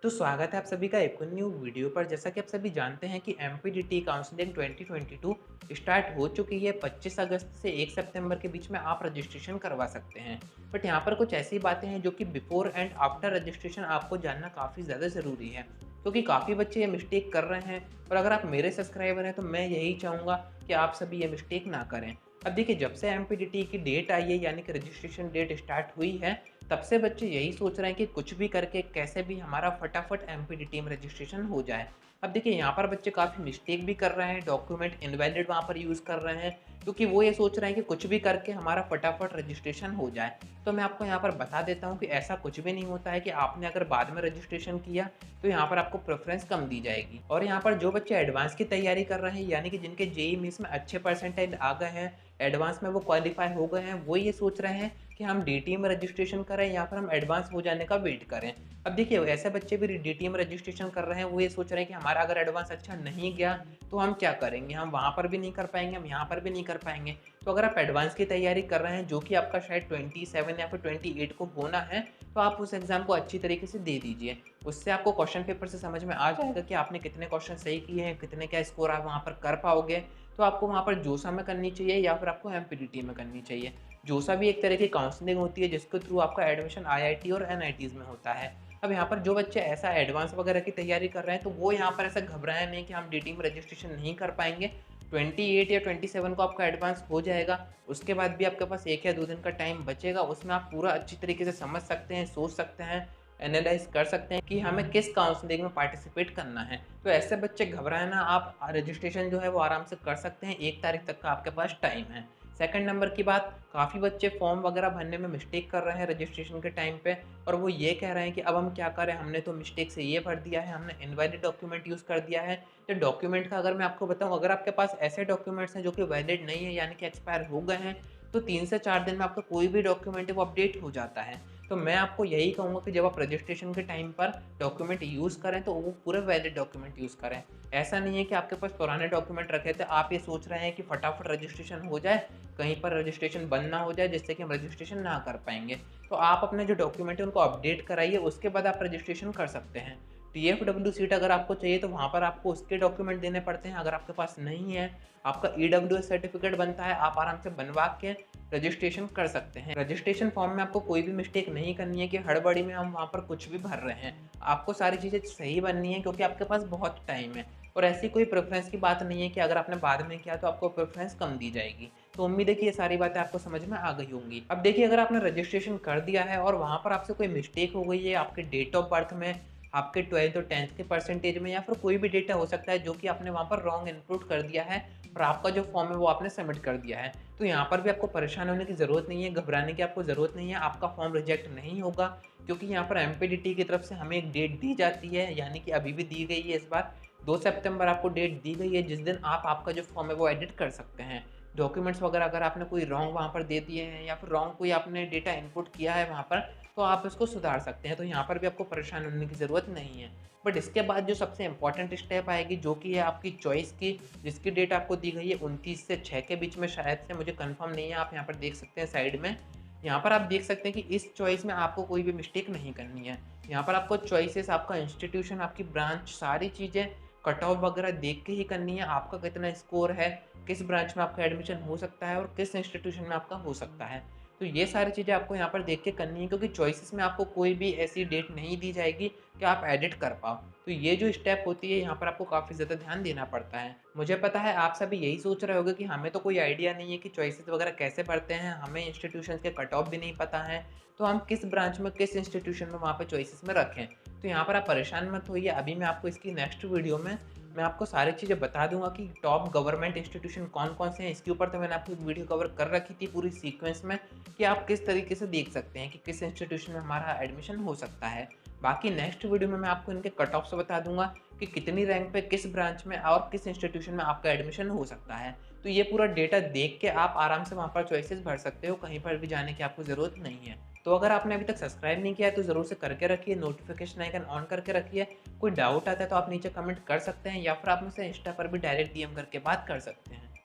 तो स्वागत है आप सभी का एक और न्यू वीडियो पर। जैसा कि आप सभी जानते हैं कि एमपीडीटी काउंसलिंग 2022 स्टार्ट हो चुकी है। 25 अगस्त से 1 सितंबर के बीच में आप रजिस्ट्रेशन करवा सकते हैं। बट यहाँ पर कुछ ऐसी बातें हैं जो कि बिफोर एंड आफ्टर रजिस्ट्रेशन आपको जानना काफ़ी ज़्यादा ज़रूरी है, क्योंकि काफ़ी बच्चे ये मिस्टेक कर रहे हैं। और अगर आप मेरे सब्सक्राइबर हैं तो मैं यही चाहूँगा कि आप सभी ये मिस्टेक ना करें। अब देखिए, जब से एमपीडीटी की डेट आई है यानी कि रजिस्ट्रेशन डेट स्टार्ट हुई है, तब से बच्चे यही सोच रहे हैं कि कुछ भी करके कैसे भी हमारा फटाफट एमपीडीटी में रजिस्ट्रेशन हो जाए। अब देखिए, यहाँ पर बच्चे काफ़ी मिस्टेक भी कर रहे हैं, डॉक्यूमेंट इनवैलिड वहाँ पर यूज़ कर रहे हैं, क्योंकि वो ये सोच रहे हैं कि कुछ भी करके हमारा फटाफट रजिस्ट्रेशन हो जाए। तो मैं आपको यहाँ पर बता देता हूँ कि ऐसा कुछ भी नहीं होता है कि आपने अगर बाद में रजिस्ट्रेशन किया तो यहाँ पर आपको प्रेफरेंस कम दी जाएगी। और यहाँ पर जो बच्चे एडवांस की तैयारी कर रहे हैं यानी कि जिनके जेईई मेंस में अच्छे परसेंटाइल आ गए हैं, एडवांस में वो क्वालिफाई हो गए हैं, वो ये सोच रहे हैं कि हम डीटीए में रजिस्ट्रेशन करें या फिर हम एडवांस हो जाने का वेट करें। अब देखिए, ऐसे बच्चे भी डीटीए में रजिस्ट्रेशन कर रहे हैं, वो ये सोच रहे हैं कि हमारा अगर एडवांस अच्छा नहीं गया तो हम क्या करेंगे, हम वहाँ पर भी नहीं कर पाएंगे, हम यहाँ पर भी नहीं कर पाएंगे। तो अगर आप एडवांस की तैयारी कर रहे हैं जो कि आपका शायद 27 या फिर 28 को होना है, तो आप उस एग्ज़ाम को अच्छी तरीके से दे दीजिए। उससे आपको क्वेश्चन पेपर से समझ में आ जाएगा कि आपने कितने क्वेश्चन सही किए हैं, कितने क्या स्कोर आप वहाँ पर कर पाओगे। तो आपको वहाँ पर जोसा में करनी चाहिए या फिर आपको एमपीडीटी में करनी चाहिए। जोसा भी एक तरह की काउंसलिंग होती है जिसके थ्रू आपका एडमिशन आईआईटी और एनआईटीज़ में होता है। अब यहाँ पर जो बच्चे ऐसा एडवांस वगैरह की तैयारी कर रहे हैं तो वो यहाँ पर ऐसा घबराएं नहीं कि हम डीटी में रजिस्ट्रेशन नहीं कर पाएंगे। 28 या 27 को आपका एडवांस हो जाएगा। उसके बाद भी आपके पास 1 या 2 दिन का टाइम बचेगा, उसमें आप पूरा अच्छी तरीके से समझ सकते हैं, सोच सकते हैं, एनालाइज़ कर सकते हैं कि हमें किस काउंसलिंग में पार्टिसिपेट करना है। तो ऐसे बच्चे घबराएँ ना, आप रजिस्ट्रेशन जो है वो आराम से कर सकते हैं, 1 तारीख तक का आपके पास टाइम है। सेकंड नंबर की बात, काफ़ी बच्चे फॉर्म वगैरह भरने में मिस्टेक कर रहे हैं रजिस्ट्रेशन के टाइम पे, और वो ये कह रहे हैं कि अब हम क्या करें, हमने तो मिस्टेक से ये भर दिया है, हमने इनवैलिड डॉक्यूमेंट यूज़ कर दिया है। तो डॉक्यूमेंट का अगर मैं आपको बताऊँ, अगर आपके पास ऐसे डॉक्यूमेंट्स हैं जो कि वैलिड नहीं है यानी कि एक्सपायर हो गए हैं, तो 3 से 4 दिन में आपका कोई भी डॉक्यूमेंट है वो अपडेट हो जाता है। तो मैं आपको यही कहूँगा कि जब आप रजिस्ट्रेशन के टाइम पर डॉक्यूमेंट यूज़ करें तो वो पूरे वैलिड डॉक्यूमेंट यूज़ करें। ऐसा नहीं है कि आपके पास पुराने डॉक्यूमेंट रखे थे, आप ये सोच रहे हैं कि फटाफट रजिस्ट्रेशन हो जाए, कहीं पर रजिस्ट्रेशन बंद ना हो जाए जिससे कि हम रजिस्ट्रेशन ना कर पाएँगे। तो आप अपने जो डॉक्यूमेंट है उनको अपडेट कराइए, उसके बाद आप रजिस्ट्रेशन कर सकते हैं। टीएफडब्ल्यू सीट अगर आपको चाहिए तो वहाँ पर आपको उसके डॉक्यूमेंट देने पड़ते हैं, अगर आपके पास नहीं है, आपका ईडब्ल्यूएस सर्टिफिकेट बनता है, आप आराम से बनवा के रजिस्ट्रेशन कर सकते हैं। रजिस्ट्रेशन फॉर्म में आपको कोई भी मिस्टेक नहीं करनी है कि हड़बड़ी में हम वहाँ पर कुछ भी भर रहे हैं। आपको सारी चीज़ें सही बननी है क्योंकि आपके पास बहुत टाइम है, और ऐसी कोई प्रेफ़रेंस की बात नहीं है कि अगर आपने बाद में किया तो आपको प्रेफ़रेंस कम दी जाएगी। तो उम्मीद है कि ये सारी बातें आपको समझ में आ गई होंगी। अब देखिए, अगर आपने रजिस्ट्रेशन कर दिया है और वहाँ पर आपसे कोई मिस्टेक हो गई है आपके डेट ऑफ बर्थ में, आपके 12th और 10th के परसेंटेज में, या फिर कोई भी डेटा हो सकता है जो कि आपने वहाँ पर रॉन्ग इनपुट कर दिया है और आपका जो फॉर्म है वो आपने सबमिट कर दिया है, तो यहाँ पर भी आपको परेशान होने की ज़रूरत नहीं है, घबराने की आपको ज़रूरत नहीं है। आपका फॉर्म रिजेक्ट नहीं होगा, क्योंकि यहाँ पर एमपीडीटी की तरफ से हमें एक डेट दी जाती है, यानी कि अभी भी दी गई है। इस बार 2 सितंबर आपको डेट दी गई है जिस दिन आप आपका जो फॉर्म है वो एडिट कर सकते हैं। डॉक्यूमेंट्स वगैरह अगर आपने कोई रॉन्ग वहाँ पर दे दिए हैं या फिर रॉन्ग कोई आपने डेटा इनपुट किया है वहाँ पर, तो आप इसको सुधार सकते हैं। तो यहाँ पर भी आपको परेशान होने की ज़रूरत नहीं है। बट इसके बाद जो सबसे इम्पोर्टेंट स्टेप आएगी जो कि है आपकी चॉइस की, जिसकी डेट आपको दी गई है 29 से 6 के बीच में, शायद से, मुझे कंफर्म नहीं है। आप यहाँ पर देख सकते हैं साइड में, यहाँ पर आप देख सकते हैं कि इस चॉइस में आपको कोई भी मिस्टेक नहीं करनी है। यहाँ पर आपको चॉइसेस, आपका इंस्टीट्यूशन, आपकी ब्रांच, सारी चीज़ें कट ऑफ वगैरह देख के ही करनी है। आपका कितना स्कोर है, किस ब्रांच में आपका एडमिशन हो सकता है और किस इंस्टीट्यूशन में आपका हो सकता है, तो ये सारी चीज़ें आपको यहाँ पर देख के करनी है, क्योंकि चॉइसेस में आपको कोई भी ऐसी डेट नहीं दी जाएगी कि आप एडिट कर पाओ। तो ये जो स्टेप होती है यहाँ पर आपको काफ़ी ज़्यादा ध्यान देना पड़ता है। मुझे पता है आप सभी यही सोच रहे होंगे कि हमें तो कोई आइडिया नहीं है कि चॉइसेस वगैरह कैसे पढ़ते हैं, हमें इंस्टीट्यूशंस के कट ऑफ भी नहीं पता है, तो हम किस ब्रांच में, किस इंस्टीट्यूशन में वहाँ पे चॉइसेस में रखें। तो यहाँ पर आप परेशान मत होइए, अभी मैं आपको इसकी नेक्स्ट वीडियो में मैं आपको सारी चीज़ें बता दूंगा कि टॉप गवर्नमेंट इंस्टीट्यूशन कौन-कौन से हैं। इसके ऊपर तो मैंने आपको एक वीडियो कवर कर रखी थी पूरी सीक्वेंस में, कि आप किस तरीके से देख सकते हैं कि किस इंस्टीट्यूशन में हमारा एडमिशन हो सकता है। बाकी नेक्स्ट वीडियो में मैं आपको इनके कट ऑफ से बता दूंगा कि कितनी रैंक पे किस ब्रांच में और किस इंस्टीट्यूशन में आपका एडमिशन हो सकता है। तो ये पूरा डेटा देख के आप आराम से वहाँ पर चॉइसेस भर सकते हो, कहीं पर भी जाने की आपको ज़रूरत नहीं है। तो अगर आपने अभी तक सब्सक्राइब नहीं किया है तो ज़रूर से करके रखिए, नोटिफिकेशन आइकन ऑन करके रखिए। कोई डाउट आता है तो आप नीचे कमेंट कर सकते हैं या फिर आप मुझसे इंस्टा पर भी डायरेक्ट डीएम करके बात कर सकते हैं।